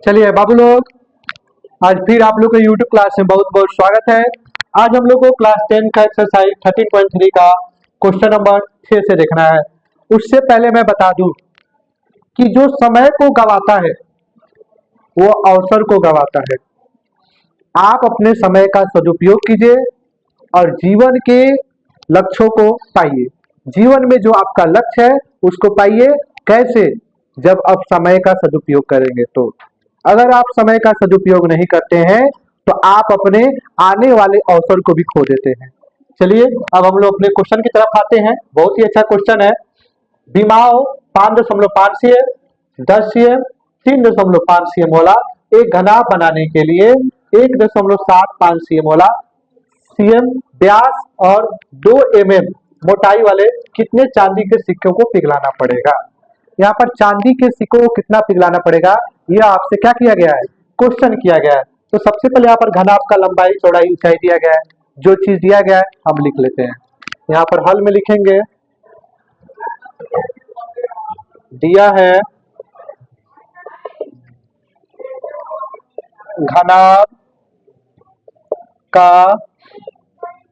चलिए बाबू लोग, आज फिर आप लोग के YouTube क्लास में बहुत बहुत स्वागत है। आज हम लोग को क्लास 10 का एक्सरसाइज 13.3 का क्वेश्चन नंबर 6 से देखना है। उससे पहले मैं बता दूं कि जो समय को गवाता है वो अवसर को गवाता है। आप अपने समय का सदुपयोग कीजिए और जीवन के लक्ष्यों को पाइए। जीवन में जो आपका लक्ष्य है उसको पाइए। कैसे? जब आप समय का सदुपयोग करेंगे तो। अगर आप समय का सदुपयोग नहीं करते हैं तो आप अपने आने वाले अवसर को भी खो देते हैं। चलिए अब हम लोग अपने क्वेश्चन की तरफ आते हैं। बहुत ही अच्छा क्वेश्चन है। विमाओ 5.5 cm, 10 cm, 3.5 cm वाला एक घनाभ बनाने के लिए 1.75 cm वाला cm व्यास और 2 mm मोटाई वाले कितने चांदी के सिक्कों को पिघलाना पड़ेगा। यहाँ पर चांदी के सिक्कों को कितना पिघलाना पड़ेगा यह आपसे क्या किया गया है, क्वेश्चन किया गया है। तो सबसे पहले यहाँ पर घनाभ का लंबाई चौड़ाई ऊंचाई दिया गया है। जो चीज दिया गया है हम लिख लेते हैं। यहाँ पर हल में लिखेंगे, दिया है घनाभ का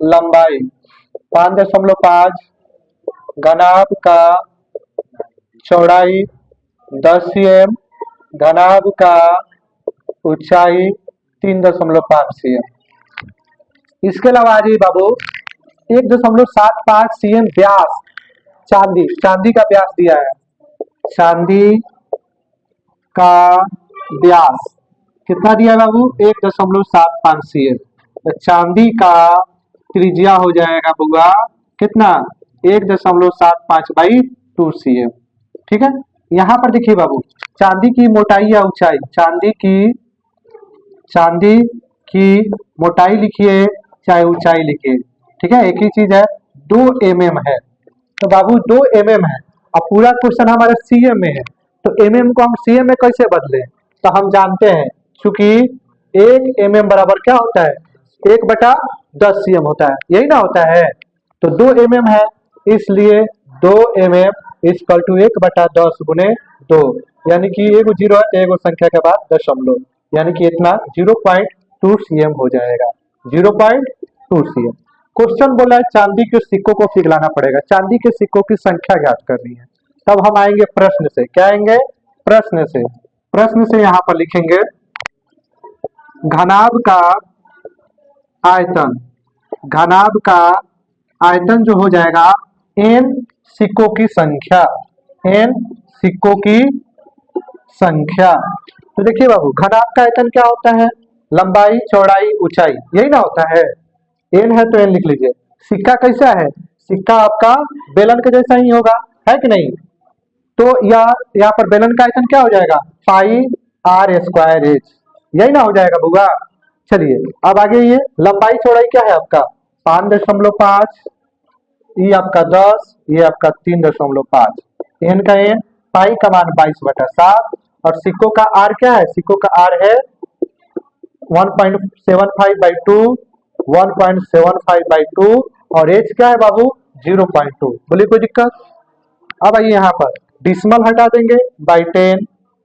लंबाई 5.5, घनाभ का चौड़ाई 10 cm, घनाभ का ऊंचाई 3.5 cm। इसके अलावा आ जाइए बाबू, 1.75 cm व्यास चांदी का व्यास दिया है। चांदी का व्यास कितना दिया है बाबू? 1.75 cm। तो चांदी का त्रिज्या हो जाएगा बुआ कितना? 1.75/2 cm। ठीक है। यहाँ पर देखिए बाबू, चांदी की मोटाई या ऊंचाई, चांदी की मोटाई लिखिए चाहे ऊंचाई लिखिए, ठीक है, एक ही चीज है। 2 mm है तो बाबू 2 mm है। अब पूरा क्वेश्चन हमारे cm में है तो mm को हम cm में कैसे बदले? तो हम जानते हैं क्योंकि 1 mm बराबर क्या होता है? 1/10 cm होता है, यही ना होता है। तो 2 mm है इसलिए 2 mm इक्वल टू 1/10 गुने 2, यानी कि एक जीरो है तो एक संख्या के बाद दशमलव, यानी कि इतना 0.2 cm हो जाएगा। 0.2 cm। क्वेश्चन बोला है चांदी के सिक्कों को पिघलाना पड़ेगा। चांदी के सिक्कों की संख्या ज्ञात करनी है। तब हम आएंगे प्रश्न से। क्या आएंगे? प्रश्न से। प्रश्न से यहाँ पर लिखेंगे घनाभ का आयतन। घनाभ का आयतन जो हो जाएगा n सिक्कों की संख्या, n सिक्कों की संख्या। तो देखिए बाबू, घनाभ का आयतन क्या होता है? लंबाई चौड़ाई ऊंचाई, यही ना होता है। n है तो n लिख लीजिए। सिक्का कैसा है? सिक्का आपका बेलन के जैसा ही होगा, है कि नहीं? तो यहाँ पर बेलन का आयतन क्या हो जाएगा? πr²h, यही ना हो जाएगा बुआ। चलिए अब आगे, ये लंबाई चौड़ाई क्या है आपका? 5.5, ये आपका 10, ये आपका 3.5। n का n, पाई का मान 22/7 और सिक्कों का r क्या है? सिक्कों का r है 1.75/2, 1.75/2 और h क्या है बाबू? 0.2। बोलिए कोई दिक्कत? अब आइए यहाँ पर डिसमल हटा देंगे बाई 10,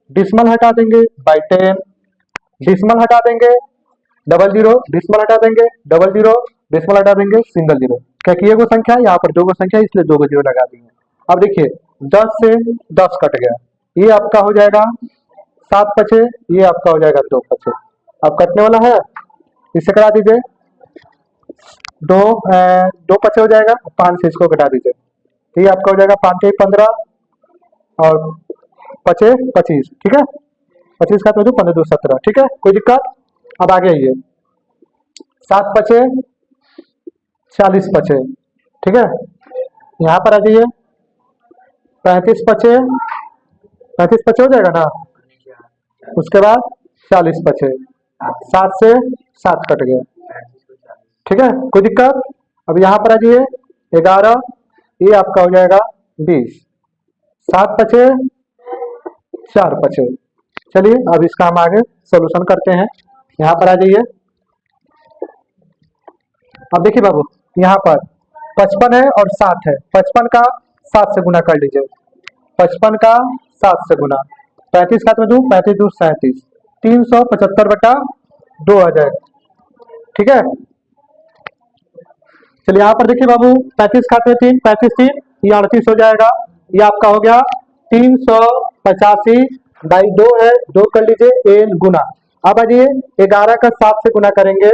डिसमल हटा देंगे बाई 10, डिसमल हटा देंगे डबल जीरो, डिसमल हटा देंगे डबल जीरो, डिसमल हटा देंगे सिंगल जीरो। क्या किए गो संख्या? यहाँ पर 2 संख्या इसलिए 2 जीरो लगा दिए। अब देखिए 10 से 10 कट गया, ये आपका हो जाएगा 7 पचे, ये आपका हो जाएगा 2 पचे। अब कटने वाला है, इससे कटा दीजिए। 2 पचे हो जाएगा, 5 से इसको घटा दीजिए, ये आपका हो जाएगा 5 के 15 और 5 25। ठीक है, 25 का तो 15 2 17। ठीक है, कोई दिक्कत? अब आगे आइए, 7 पचे 40 पचे। ठीक है, यहाँ पर आ जाइए 35 पचे, 35 पचे हो जाएगा ना। उसके बाद 40 पचे, 7 से 7 कट गया। ठीक है, कोई दिक्कत? अब यहाँ पर आ जाइए 11, ये आपका हो जाएगा 20, 7 पचे 4 पचे। चलिए अब इसका हम आगे सोल्यूशन करते हैं। यहाँ पर आ जाइए। अब देखिए बाबू, यहाँ पर 55 है और 7 है। 55 का 7 से गुना कर लीजिए, 55 का 7 से गुना, 35 का 2 35 2 37, 375/2 आ जाएगा। ठीक है, चलिए यहाँ पर देखिए बाबू, 35 खाते में 3, 35 3, ये 38 हो जाएगा। ये आपका हो गया 385/2 है, 2 कर लीजिए n गुना। अब आ जाइए 11 का 7 से गुना करेंगे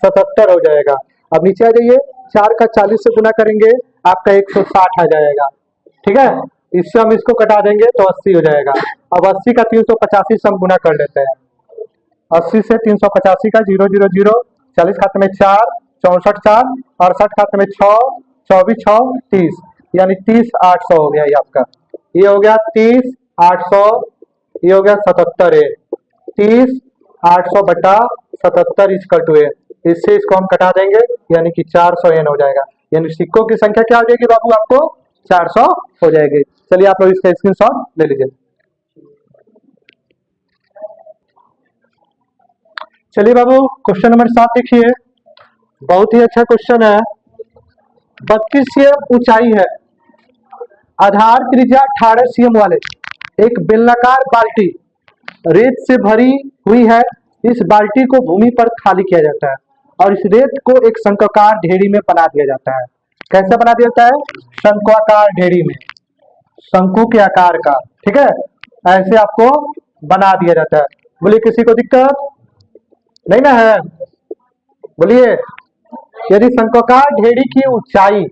77 हो जाएगा। अब नीचे आ जाइए 4 का 40 से गुना करेंगे आपका 160 आ जाएगा। ठीक है, इससे हम इसको कटा देंगे तो 80 हो जाएगा। अब 80 का 385 से हम गुना कर लेते हैं। 80 से 385 का 0 0 0, 40 खाते में 4, 64 4, 68 खाते में 6, 24 6, 30, यानी 30,800 हो गया ये आपका। ये हो गया 30,800, ये हो गया 77 है। 30,800/77 इक्वल टू है। इससे इसको हम कटा देंगे यानी कि 400 n हो जाएगा। यानी सिक्कों की संख्या क्या हो जाएगी बाबू, आपको 400 हो जाएगी। चलिए आप लोग इसका स्क्रीनशॉट ले लीजिए। चलिए बाबू क्वेश्चन नंबर 7 देखिए, बहुत ही अच्छा क्वेश्चन है। 32 cm ऊंचाई है, आधार त्रिज्या 18 cm वाले एक बेलनाकार बाल्टी रेत से भरी हुई है। इस बाल्टी को भूमि पर खाली किया जाता है और इस रेत को एक शंक्वाकार ढेरी में बना दिया जाता है। कैसे बना दिया जाता है? शंक्वाकार ढेरी में, शंकु के आकार का। ठीक है, ऐसे आपको बना दिया जाता है। बोलिए किसी को दिक्कत नहीं ना है? बोलिए, यदि शंक्वाकार ढेरी की ऊंचाई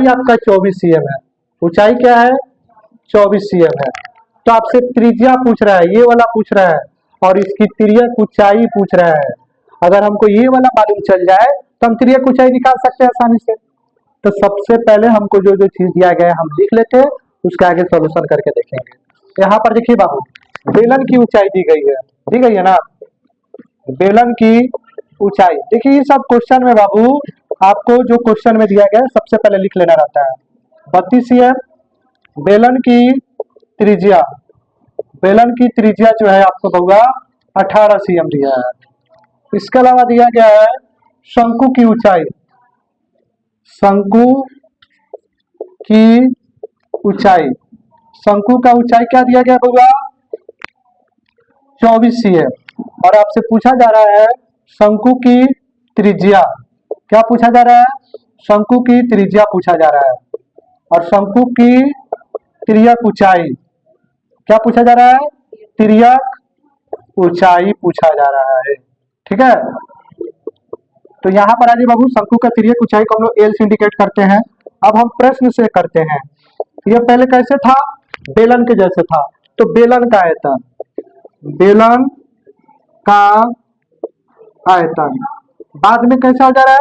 आपका 24 cm है, ऊंचाई क्या है? 24 cm है, तो आपसे त्रिज्या पूछ रहा है, ये वाला पूछ रहा है, और इसकी तिर्यक ऊंचाई पूछ रहा है। अगर हमको ये वाला मालूम चल जाए तो हम तिर्यक ऊंचाई निकाल सकते हैं आसानी से। तो सबसे पहले हमको जो जो चीज दिया गया है हम लिख लेते हैं, उसके आगे सॉल्यूशन करके देखेंगे। यहाँ पर देखिए बाबू, बेलन की ऊंचाई दी गई है ना, बेलन की ऊंचाई। देखिए ये सब क्वेश्चन में बाबू आपको जो क्वेश्चन में दिया गया है सबसे पहले लिख लेना रहता है। 32 cm बेलन की त्रिज्या, बेलन की त्रिज्या जो है आपको होगा 18 cm दिया है। इसके अलावा दिया गया है शंकु की ऊंचाई, शंकु की ऊंचाई, शंकु का ऊंचाई क्या दिया गया होगा? 24 cm। और आपसे पूछा जा रहा है शंकु की त्रिज्या। क्या पूछा जा रहा है? शंकु की त्रिज्या पूछा जा रहा है। और शंकु की तिर्यक ऊंचाई क्या पूछा जा रहा है? तिर्यक ऊंचाई पूछा जा रहा है। ठीक है, तो यहाँ पर आइए बाबू, शंकु का तिर्यक ऊंचाई को हम लोग एल से इंडिकेट करते हैं। अब हम प्रश्न से करते हैं। यह पहले कैसे था? बेलन के जैसे था, तो बेलन का आयतन, बेलन का आयतन। बाद में कैसा हो जा रहा है?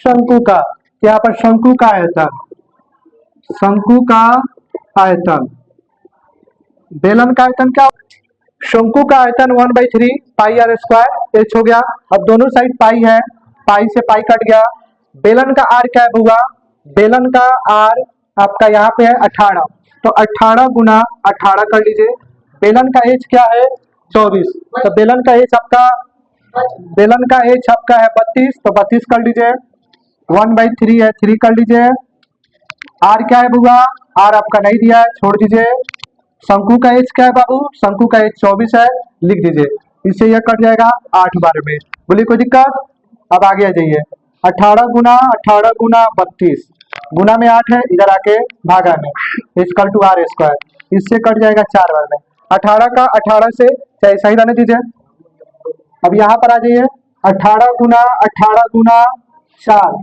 शंकु का। यहाँ पर शंकु का आयतन, शंकु का आयतन, बेलन का आयतन क्या? शंकु का आयतन 1/3 पाई आर स्क्वायर एच हो गया। अब दोनों साइड पाई है, पाई से पाई कट गया। बेलन का आर क्या होगा? बेलन का आर आपका यहाँ पे है 18, तो 18 गुना 18 कर लीजिए। बेलन का एच क्या है? 24, तो बेलन का एच आपका है 32, तो 32 कर लीजिए। 1/3 है, 3 कर लीजिए। आर क्या है बुआ? आर आपका नहीं दिया है, छोड़ दीजिए। शंकु का एच क्या है बाबू? शंकु का एच 24 है, लिख दीजिए। इससे यह कट जाएगा 8 बार में। बोलिए कोई दिक्कत? अब आगे आ जाइए। 18 गुना 32, गुना में 8 है, इधर आके भागा में, इक्वल टू आर स्क्वायर। इससे कट जाएगा 4 बार में। 18 का 18 से चाहे सही रहने दीजिए। अब यहाँ पर आ जाइए, 18 गुना 4,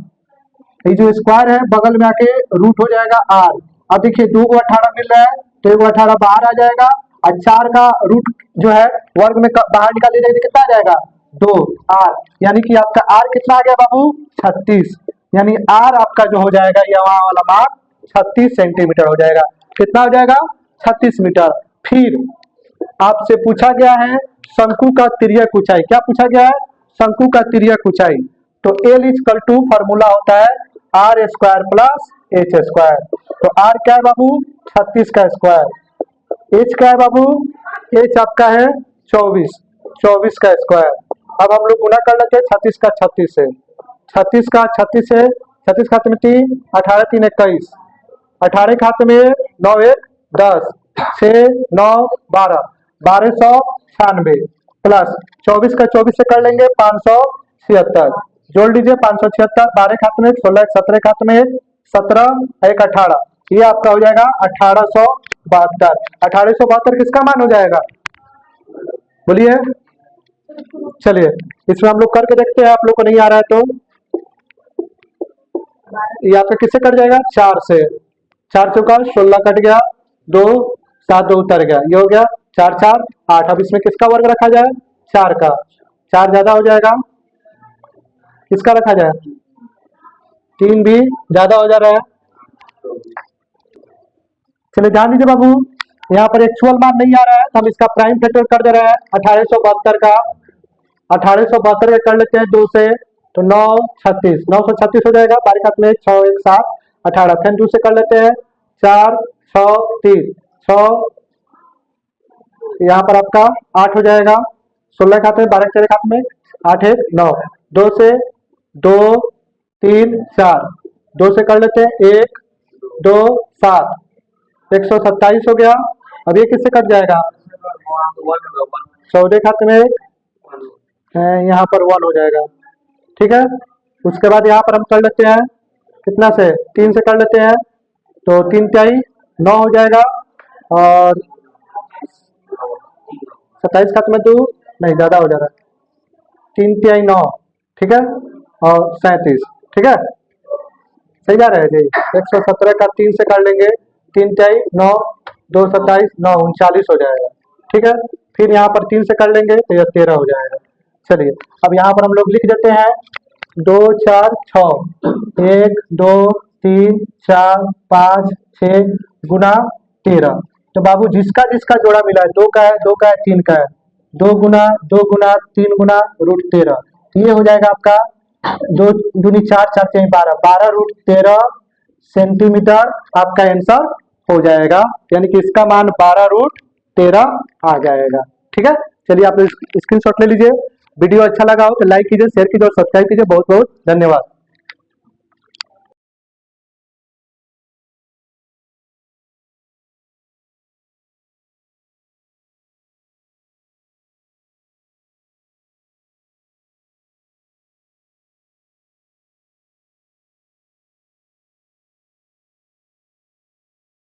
ये जो स्क्वायर है बगल में आके रूट हो जाएगा आर। अब देखिए 2 को 18 मिल रहा है, तो 1 को 18 बाहर आ जाएगा, और 4 का रूट जो है वर्ग में बाहर निकाल लीजिएगा, कितना आ जाएगा? 2 आर, यानी कि आपका आर कितना आ गया बाबू? 36। यानी आर आपका जो हो जाएगा ये वहां वाला मान 36 सेंटीमीटर हो जाएगा। कितना हो जाएगा? 36 मीटर। फिर आपसे पूछा गया है शंकु का तिर्यक ऊंचाई। क्या पूछा गया है? शंकु का तिर्यक ऊंचाई। तो एल इक्वल टू फॉर्मूला होता है R square plus H square. तो आर क्या है बाबू? 36 का स्क्वायर। एच क्या है बाबू? एच आपका है 24 का स्क्वायर। अब हम लोग गुना कर लेते हैं 36 का 36 से, 36 का 36 से, 36 खाते में 3, 18 3 21, 18 खाते में 9 1 10, 6 9 12, 1296, प्लस 24 का 24 से कर लेंगे 576, जोड़ लीजिए 576, 12 खाते में 16, 17 खाते में 17, एक 18, ये आपका हो जाएगा 1872। 1872 किसका मान हो जाएगा, बोलिए। चलिए इसमें हम लोग करके देखते हैं, आप लोग को नहीं आ रहा है तो ये आपका किससे कट जाएगा, 4 से। 4 चौका 16 कट गया, 2 7 2 उतर गया, ये हो गया 4 4 8। अब इसमें किसका वर्ग रखा जाए, 4 का। 4 ज्यादा हो जाएगा, किसका रखा जाए, 3 भी ज्यादा हो जा रहा है। चलिए ध्यान दीजिए बाबू, यहाँ पर एक्चुअल मान नहीं आ रहा है तो हम इसका प्राइम फैक्टर कर दे रहे हैं 1872 का। 1872 का कर लेते हैं 2 से, तो 9 36, 936 हो जाएगा। 12 खाते में 6 1 7 18, फिर 2 से कर लेते हैं 4 6 3 6, यहाँ पर आपका 8 हो जाएगा। 16 खाते में 12 4 खाते में 8 1 9, 2 से 2 3 4, 2 से कर लेते हैं 1 2 7, 127 हो गया। अब ये किससे कट जाएगा, 14 खाते में यहाँ पर 1 हो जाएगा, ठीक है। उसके बाद यहाँ पर हम कर लेते हैं कितना से, 3 से कर लेते हैं, तो 3 तिहाई 9 हो जाएगा, और 27 खाते में 2 नहीं ज्यादा हो जा रहा है, 3 तिहाई 9, ठीक है, और 37, ठीक है, सही जा रहा है जी। 117 का 3 से कर लेंगे, 3 तिहाई 9 2 27 9 39 हो जाएगा, ठीक है। फिर यहाँ पर 3 से कर लेंगे तो यह 13 हो जाएगा। चलिए अब यहाँ पर हम लोग लिख देते हैं 2 4 6, 1 2 3 4 5 6 गुना 13। तो बाबू जिसका जिसका जोड़ा मिला है, 2 का है 2 का है 3 का है, 2 गुना 3 गुना √13, ये हो जाएगा आपका 2 दूनी 4 4 6 12, 12 √13 सेंटीमीटर आपका आंसर हो जाएगा, यानी कि इसका मान 12 √13 आ जाएगा, ठीक है। चलिए आप स्क्रीनशॉट ले लीजिए। वीडियो अच्छा लगा हो तो लाइक कीजिए, शेयर कीजिए और सब्सक्राइब कीजिए। बहुत बहुत धन्यवाद।